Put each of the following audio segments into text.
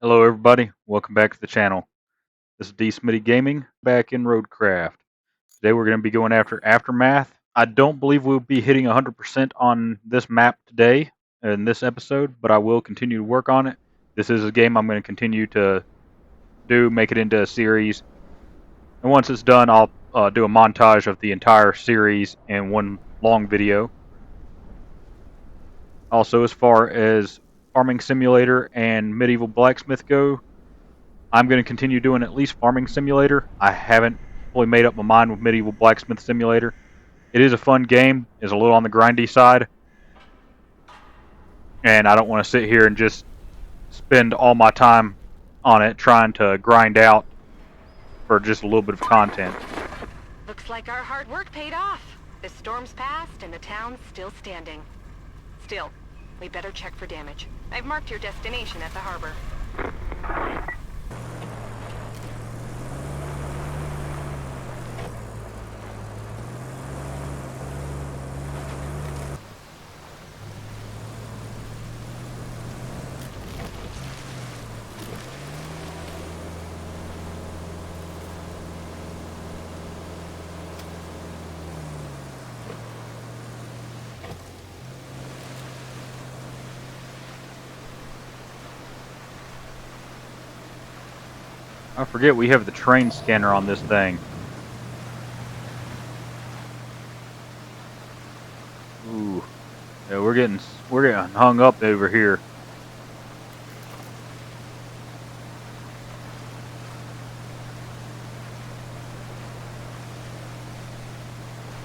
Hello everybody, welcome back to the channel. This is Smitty Gaming, back in Roadcraft. Today we're going to be going after Aftermath. I don't believe we'll be hitting 100% on this map today, in this episode, but I will continue to work on it. This is a game I'm going to continue to make it into a series. And once it's done, I'll do a montage of the entire series in one long video. Also, as far as Farming Simulator and Medieval Blacksmith go, I'm going to continue doing at least Farming Simulator. I haven't fully made up my mind with Medieval Blacksmith Simulator. It is a fun game. It's a little on the grindy side. And I don't want to sit here and just spend all my time on it trying to grind out for just a little bit of content. Looks like our hard work paid off. The storm's passed and the town's still standing. Still, we better check for damage. I've marked your destination at the harbor. I forget we have the train scanner on this thing. Ooh. Yeah, we're getting hung up over here.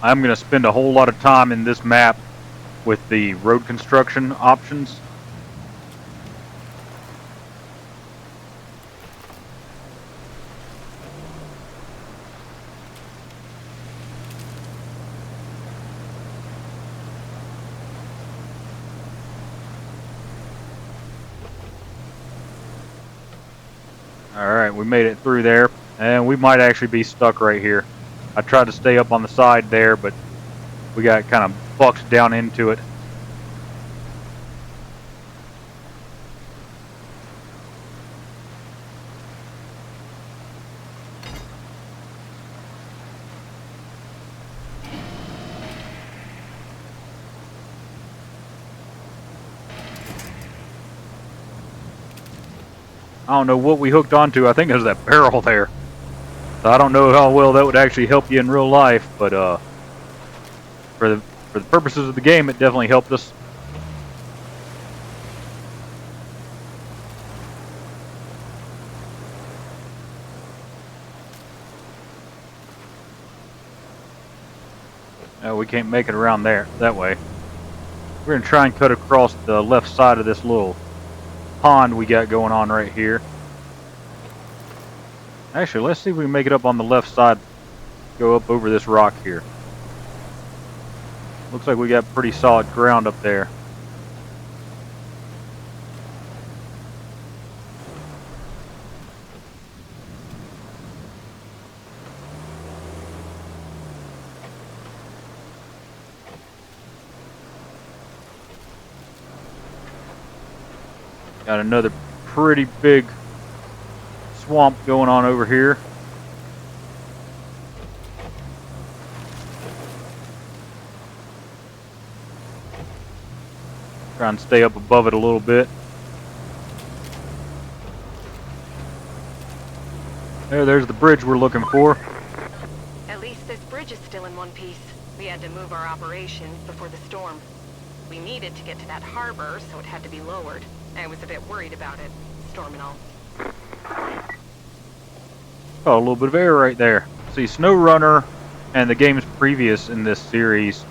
I'm going to spend a whole lot of time in this map with the road construction options. Alright, we made it through there, and we might actually be stuck right here. I tried to stay up on the side there, but we got kind of bucked down into it. I don't know what we hooked onto. I think it was that barrel there. So I don't know how well that would actually help you in real life, but for the purposes of the game, it definitely helped us. We can't make it around there that way. We're gonna try and cut across the left side of this little pond we got going on right here. Actually, let's see if we can make it up on the left side. Go up over this rock here. Looks like we got pretty solid ground up there. Got another pretty big swamp going on over here. Try and stay up above it a little bit. There's the bridge we're looking for. At least this bridge is still in one piece. We had to move our operations before the storm. We needed to get to that harbor, so it had to be lowered. I was a bit worried about it, storm and all. Oh, a little bit of air right there. See, SnowRunner and the games previous in this series,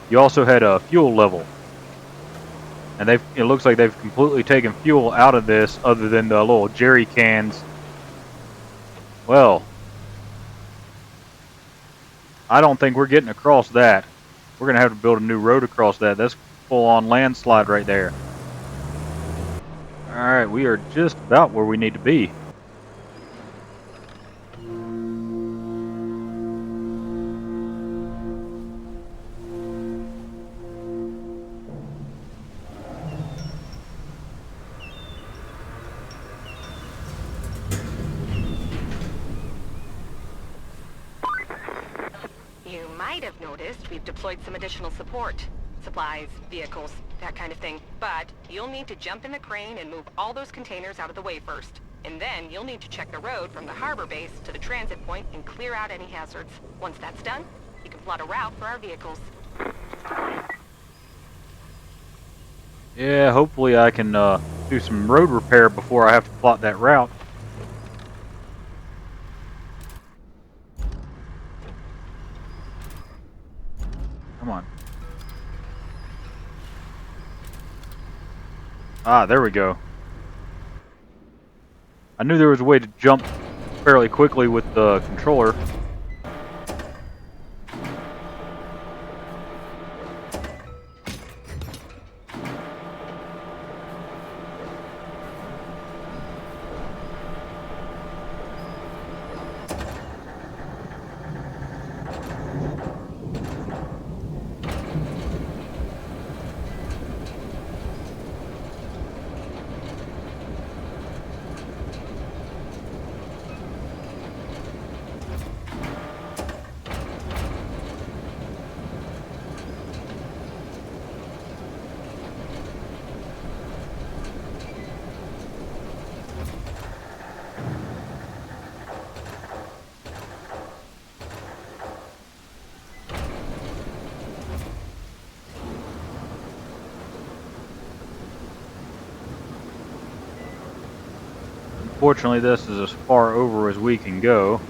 you also had a fuel level. And it looks like they've completely taken fuel out of this, other than the little jerry cans. Well, I don't think we're getting across that. We're gonna have to build a new road across that. That's full-on landslide right there. Alright, we are just about where we need to be. might have noticed we've deployed some additional support. Supplies, vehicles, that kind of thing. But you'll need to jump in the crane and move all those containers out of the way first. And then you'll need to check the road from the harbor base to the transit point and clear out any hazards. Once that's done, you can plot a route for our vehicles. Yeah, hopefully I can do some road repair before I have to plot that route. Come on. Ah, there we go. I knew there was a way to jump fairly quickly with the controller. Unfortunately, this is as far over as we can go.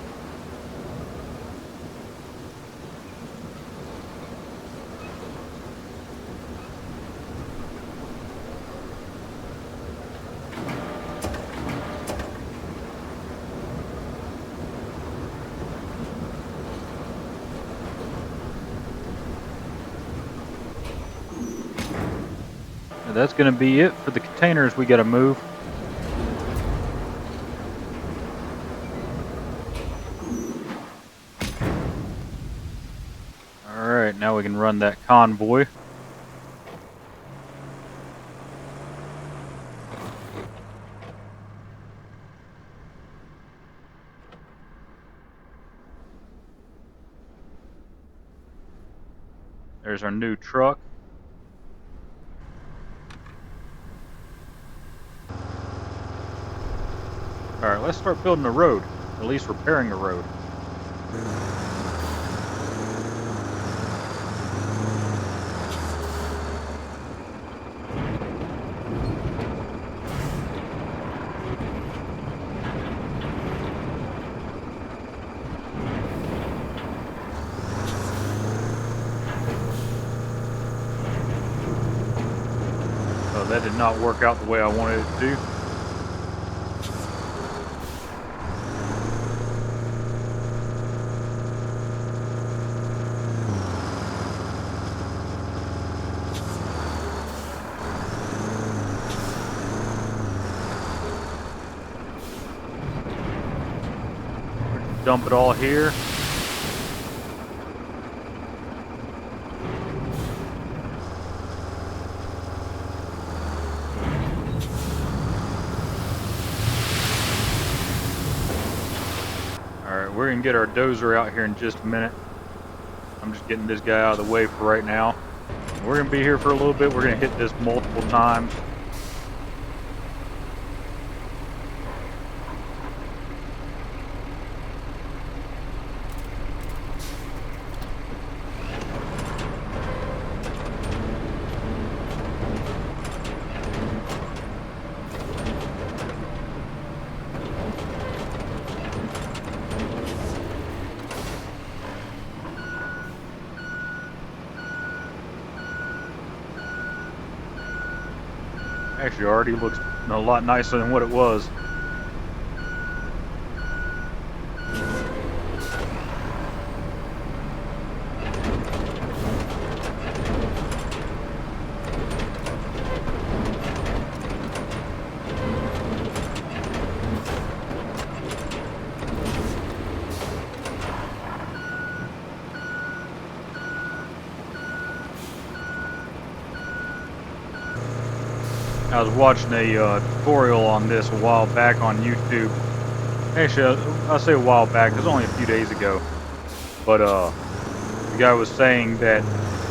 And that's going to be it for the containers we got to move. Alright, now we can run that convoy. There's our new truck. Alright, let's start building a road. At least repairing a road. Oh, that did not work out the way I wanted it to. Dump it all here. Alright, we're going to get our dozer out here in just a minute. I'm just getting this guy out of the way for right now. We're going to be here for a little bit. We're going to hit this multiple times. Actually, already looks a lot nicer than what it was. I was watching a tutorial on this a while back on YouTube. Actually, I say a while back. It was only a few days ago. But The guy was saying that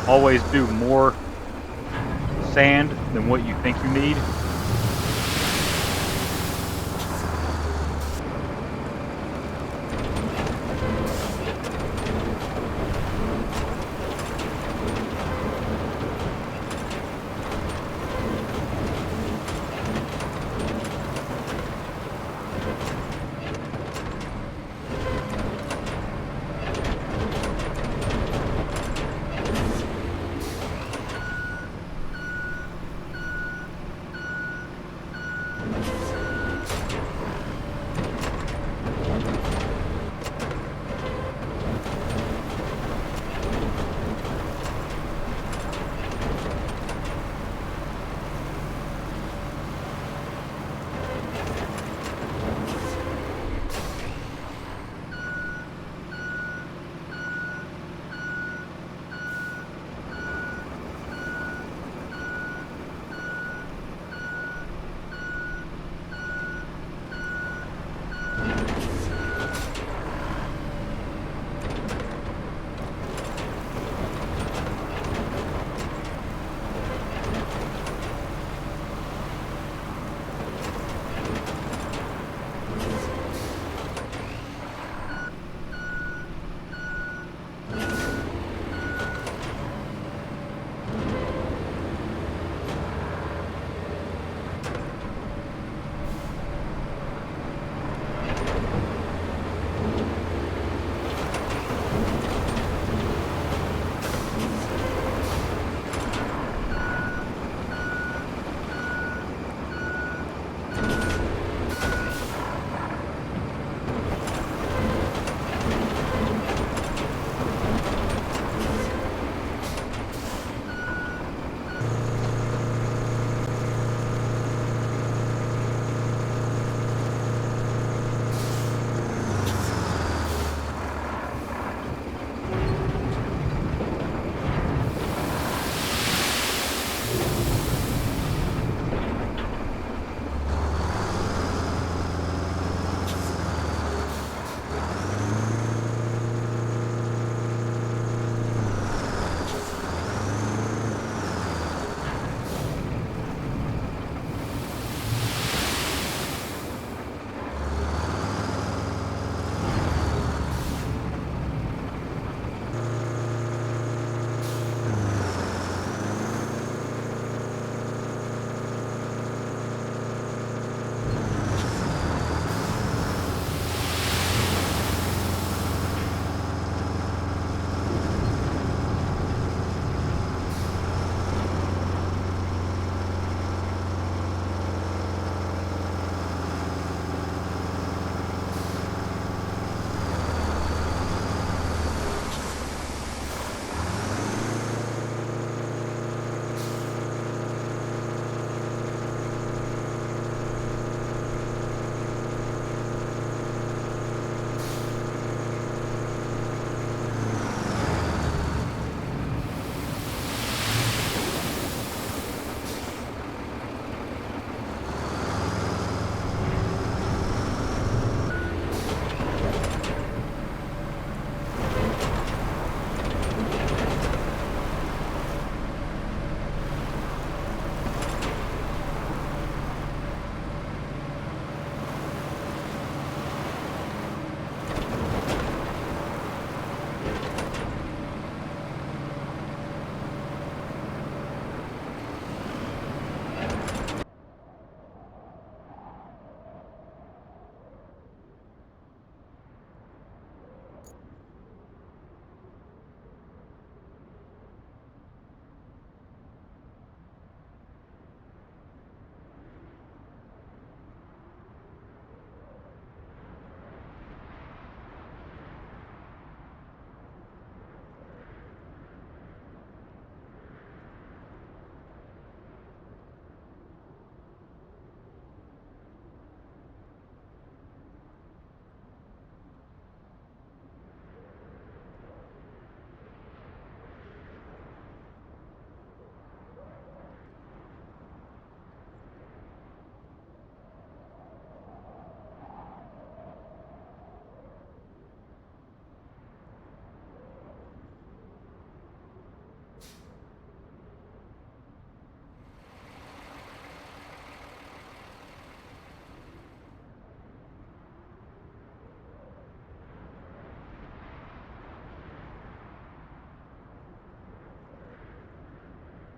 always do more sand than what you think you need.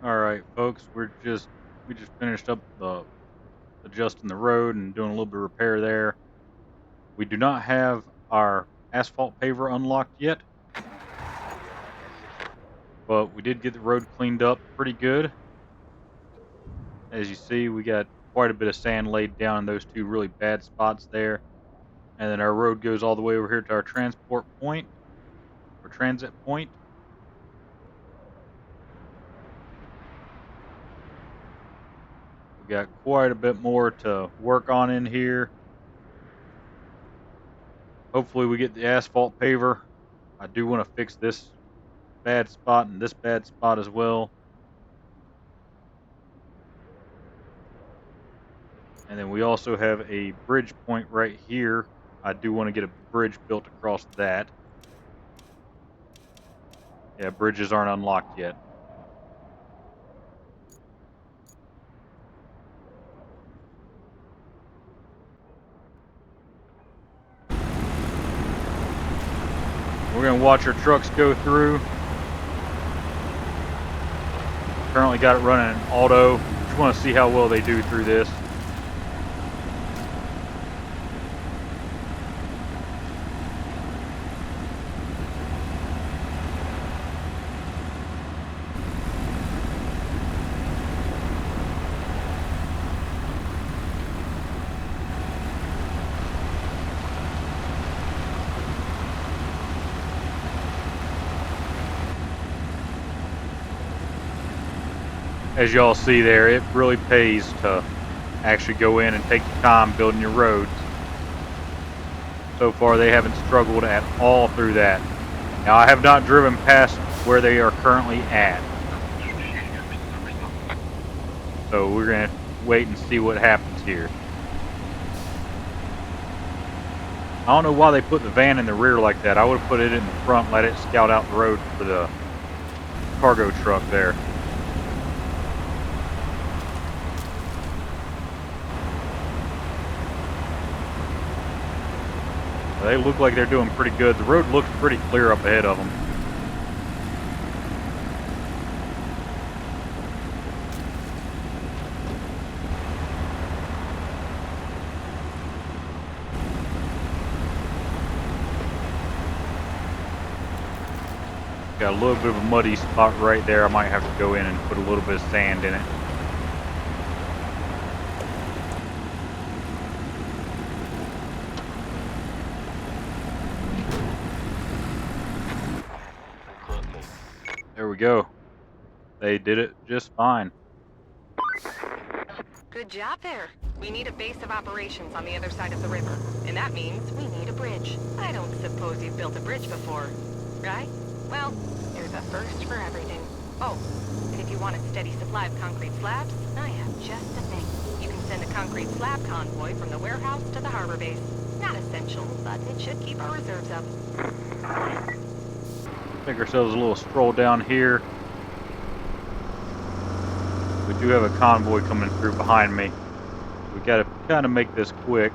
All right, folks, we just finished up the adjusting the road and doing a little bit of repair there. We do not have our asphalt paver unlocked yet, but we did get the road cleaned up pretty good. As you see, we got quite a bit of sand laid down in those two really bad spots there. And then our road goes all the way over here to our transport point or transit point. We got quite a bit more to work on in here. Hopefully we get the asphalt paver. I do want to fix this bad spot and this bad spot as well. And then we also have a bridge point right here. I do want to get a bridge built across that. Yeah, bridges aren't unlocked yet. We're going to watch our trucks go through. Currently got it running in auto. Just want to see how well they do through this. As y'all see there, it really pays to actually go in and take your time building your roads. So far, they haven't struggled at all through that. Now, I have not driven past where they are currently at. So we're going to wait and see what happens here. I don't know why they put the van in the rear like that. I would have put it in the front, let it scout out the road for the cargo truck there. They look like they're doing pretty good. The road looks pretty clear up ahead of them. Got a little bit of a muddy spot right there. I might have to go in and put a little bit of sand in it. There we go. They did it just fine. Good job there. We need a base of operations on the other side of the river, and that means we need a bridge. I don't suppose you've built a bridge before, right? Well, there's a first for everything. Oh, and if you want a steady supply of concrete slabs, I have just the thing. You can send a concrete slab convoy from the warehouse to the harbor base. Not essential, but it should keep our reserves up. Make ourselves a little stroll down here. We do have a convoy coming through behind me. We gotta kind of make this quick.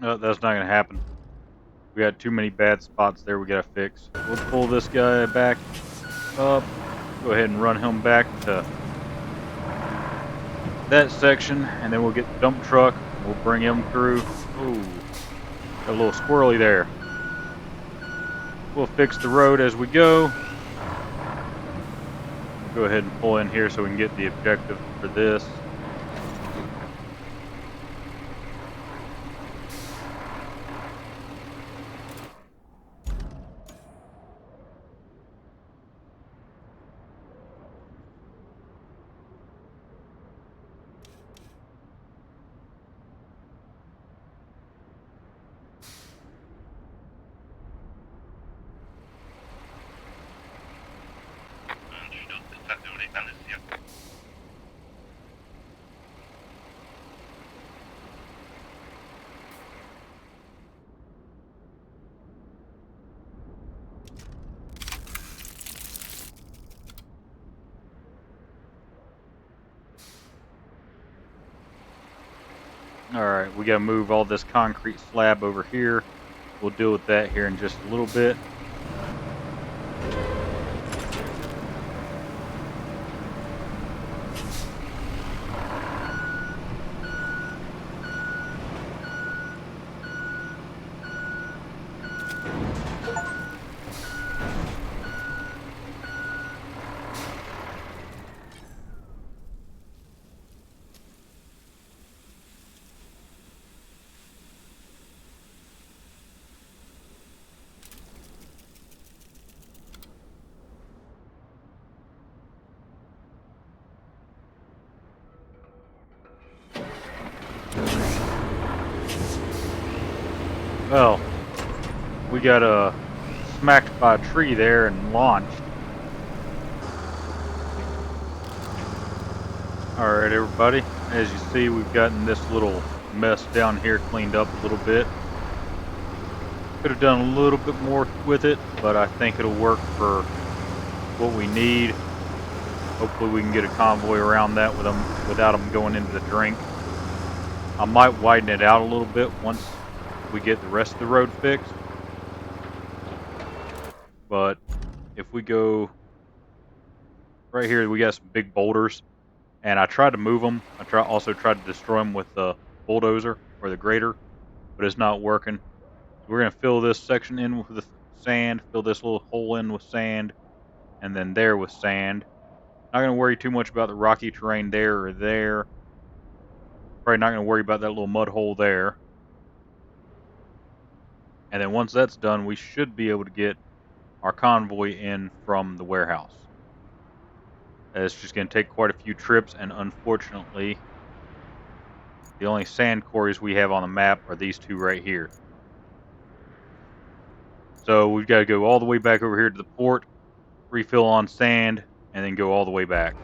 No, that's not gonna happen. We got too many bad spots there we gotta fix. We'll pull this guy back up. Go ahead and run him back to that section, and then we'll get the dump truck. We'll bring him through. Ooh, got a little squirrely there. We'll fix the road as we go. We'll go ahead and pull in here so we can get the objective for this. Alright, we gotta move all this concrete slab over here. We'll deal with that here in just a little bit. Well, we got smacked by a tree there and launched. Alright everybody, as you see we've gotten this little mess down here cleaned up a little bit. Could have done a little bit more with it, but I think it'll work for what we need. Hopefully we can get a convoy around that with them without them going into the drink. I might widen it out a little bit once we get the rest of the road fixed. But if we go right here, we got some big boulders, and I tried to move them. I also tried to destroy them with the bulldozer or the grader, but it's not working. So we're gonna fill this section in with the sand, fill this little hole in with sand, and then there with sand. Not gonna worry too much about the rocky terrain there or there. Probably not gonna worry about that little mud hole there. And then once that's done, we should be able to get our convoy in from the warehouse. It's just going to take quite a few trips, and unfortunately, the only sand quarries we have on the map are these two right here. So we've got to go all the way back over here to the port, refill on sand, and then go all the way back.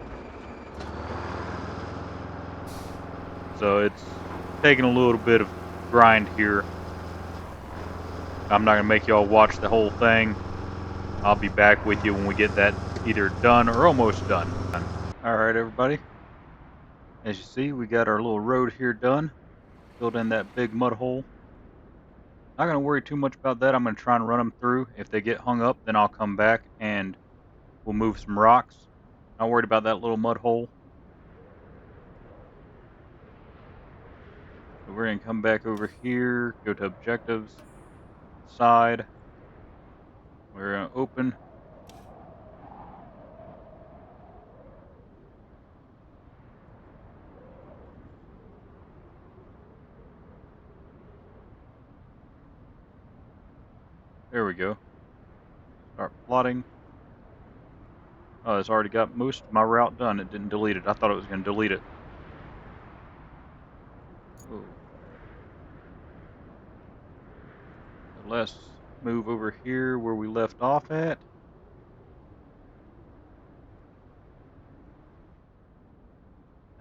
So it's taking a little bit of grind here. I'm not going to make y'all watch the whole thing. I'll be back with you when we get that either done or almost done. Alright everybody, as you see we got our little road here done, filled in that big mud hole. Not going to worry too much about that. I'm going to try and run them through. If they get hung up, then I'll come back and we'll move some rocks. Not worried about that little mud hole. So we're going to come back over here, go to objectives, side. We're going to open. There we go. Start plotting. Oh, it's already got most of my route done. It didn't delete it. I thought it was going to delete it. Oh. So let's move over here where we left off at.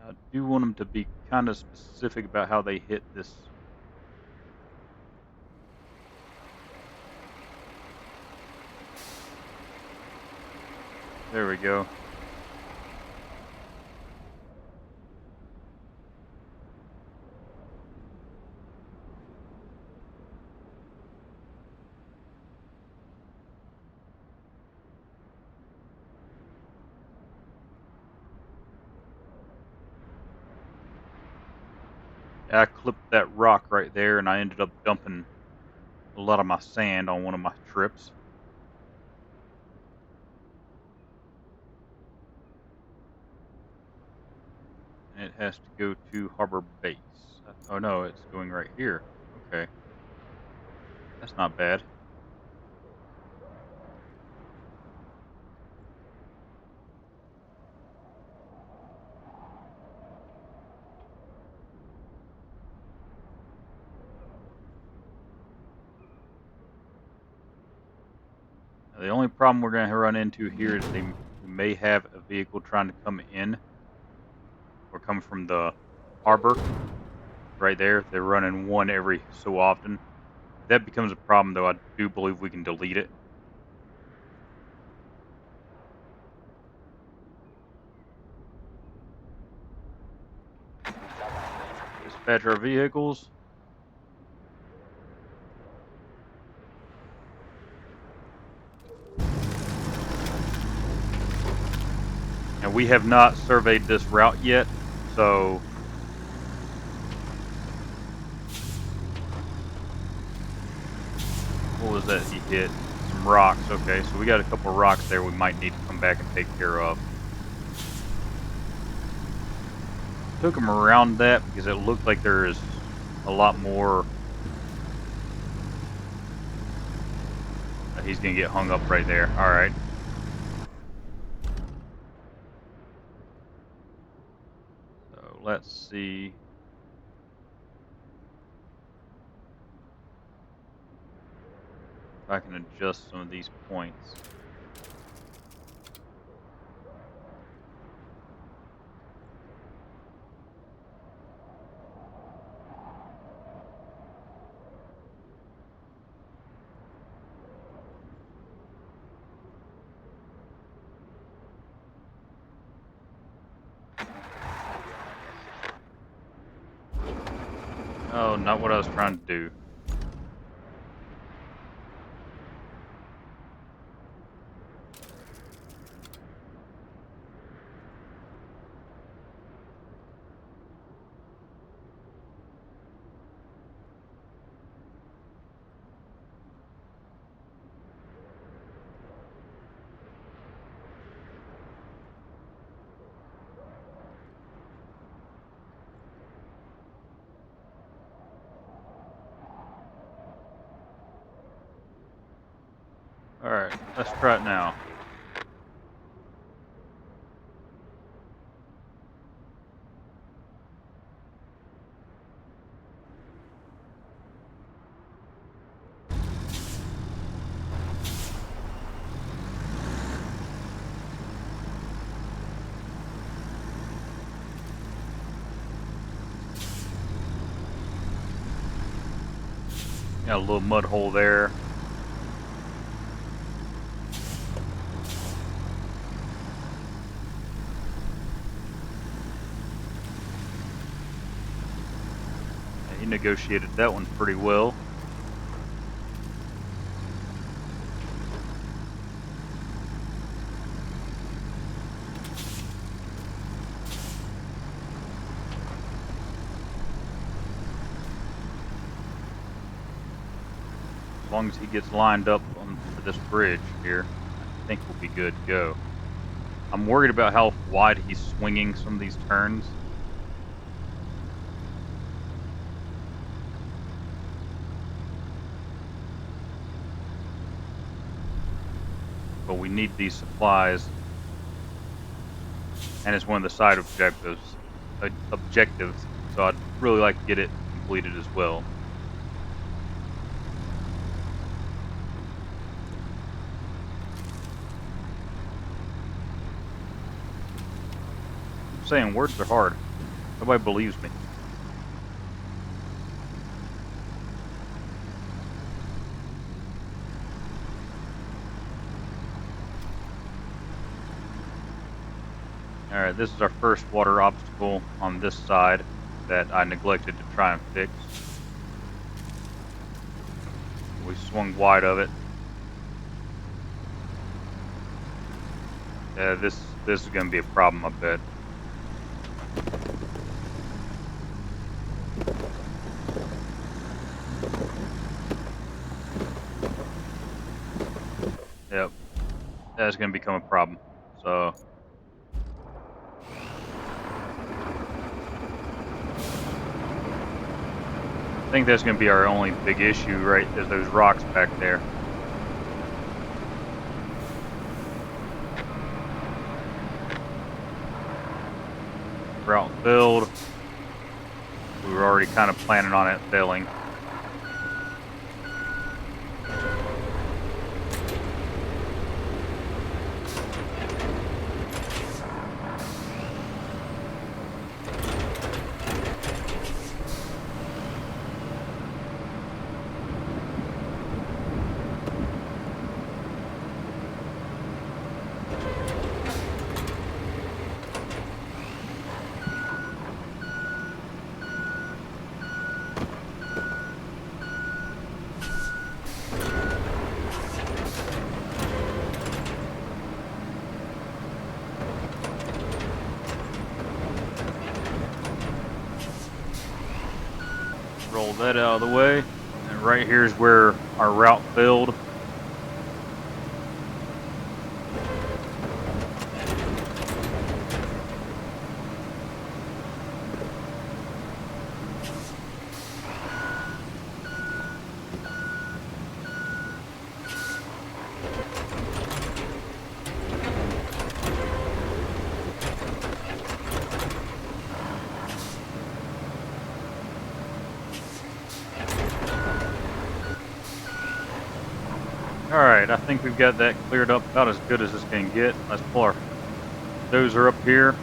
I do want them to be kind of specific about how they hit this. There we go. I clipped that rock right there and I ended up dumping a lot of my sand on one of my trips. And it has to go to Harbor Base. Oh no, it's going right here. Okay. That's not bad. Now, the only problem we're going to run into here is we may have a vehicle trying to come in or come from the harbor right there. They're running one every so often. If that becomes a problem, though, I do believe we can delete it. dispatch our vehicles. And we have not surveyed this route yet, so what was that he hit? Some rocks. Okay, so we got a couple of rocks there we might need to come back and take care of. Took him around that because it looked like there is a lot more. He's gonna get hung up right there. All right. So let's see. If I can adjust some of these points. Oh, not what I was trying to do. All right, let's try it now. Got a little mud hole there. He negotiated that one pretty well. As long as he gets lined up for this bridge here, I think we'll be good to go. I'm worried about how wide he's swinging some of these turns. But we need these supplies, and it's one of the side objectives, so I'd really like to get it completed as well. I'm saying words are hard. Nobody believes me. Alright, this is our first water obstacle on this side that I neglected to try and fix. We swung wide of it. Yeah, this is going to be a problem, I bet. Yep, that's going to become a problem. So I think that's going to be our only big issue, right? There's those rocks back there. Route filled. We were already kind of planning on it failing. Pull that out of the way. And right here is where our route failed. Alright, I think we've got that cleared up about as good as this can get. Let's pull our dozer up here.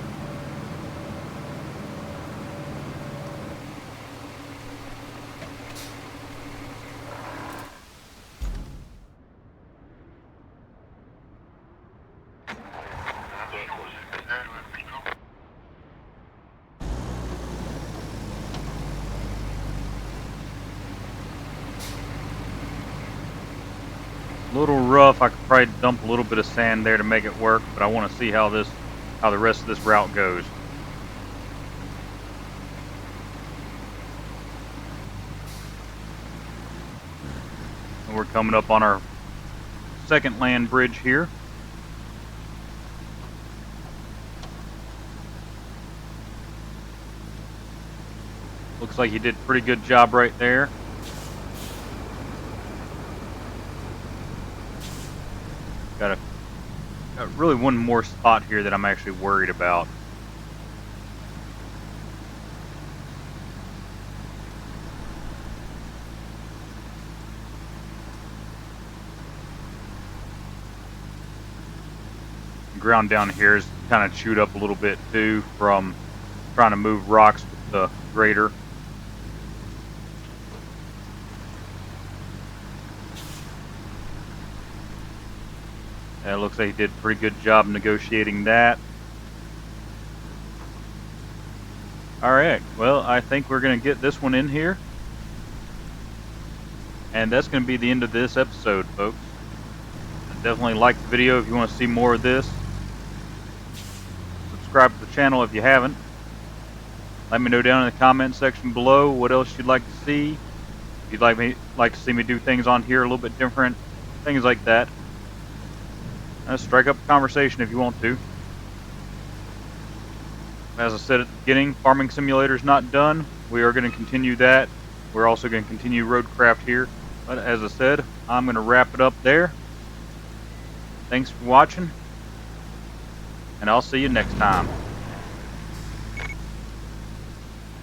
A little rough. I could probably dump a little bit of sand there to make it work, but I want to see how the rest of this route goes. And we're coming up on our second land bridge here. Looks like he did a pretty good job right there. Got really one more spot here that I'm actually worried about. The ground down here is kind of chewed up a little bit too from trying to move rocks with the grader. It looks like he did a pretty good job negotiating that. Alright, well, I think we're going to get this one in here. And that's going to be the end of this episode, folks. Definitely like the video if you want to see more of this. Subscribe to the channel if you haven't. Let me know down in the comment section below what else you'd like to see. If you'd like to see me do things on here a little bit different, things like that. Strike up a conversation if you want to. As I said at the beginning, Farming Simulator's not done. We are going to continue that. We're also going to continue Roadcraft here. But as I said, I'm going to wrap it up there. Thanks for watching, and I'll see you next time.